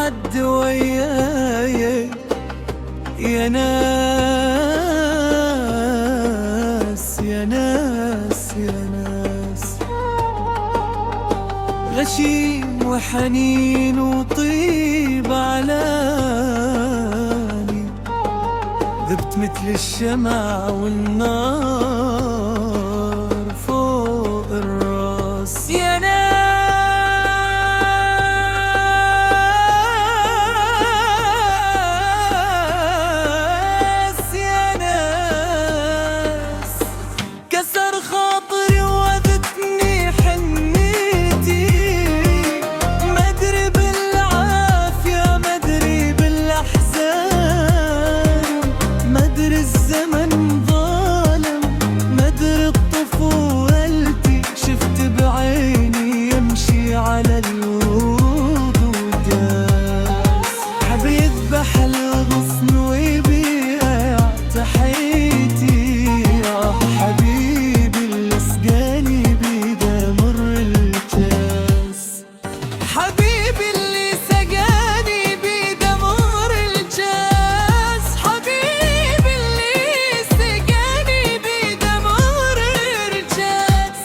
حد وياي يا ناس يا ناس يا ناس. غشيم وحنين وطيب علاني، ذبت مثل الشمع والنار فوق الراس يا ناس يا ناس. كسر خاطري وذتني حنيتي، ما ادري بالعافية ما ادري بالاحزان، ما ادري الزمن ظالم، ما ادري طفولتي شفت بعيني يمشي على الورود وداس. حب يذبح الغصن ويبيع تحيتي، يا حبيبي اللي سقاني بيده مر الكاس. حبيبي اللي سقاني بيده مر الكاس، حبيبي اللي سقاني بيده مر الكاس.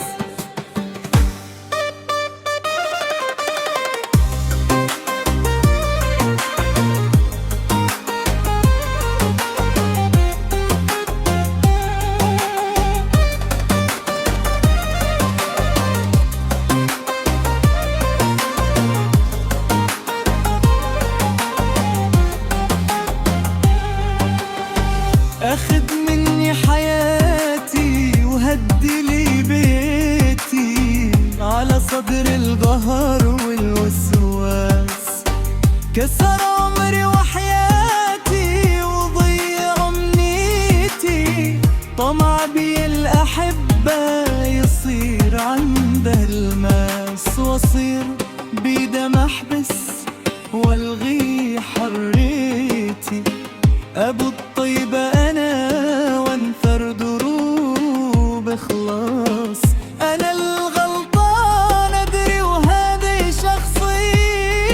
أخذ مني حياتي وهدي لي بيتي، على صدر القهر والوسواس. كسر عمري وحياتي وضيع أمنيتي، طمع بي الأحبة يصير عنده الماس، واصير بيده محبس والغي حريتي. أبو الطيبة أنا وانثر دروب خلاص، أنا الغلطان أدري وهذه شخصيتي.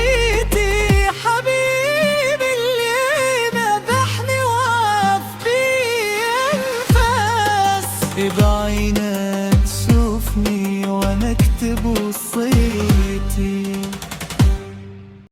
حبيبي اللي مدحني وعف بي أنفاس، بعينك تشوفني وأنا أكتب وصيتي.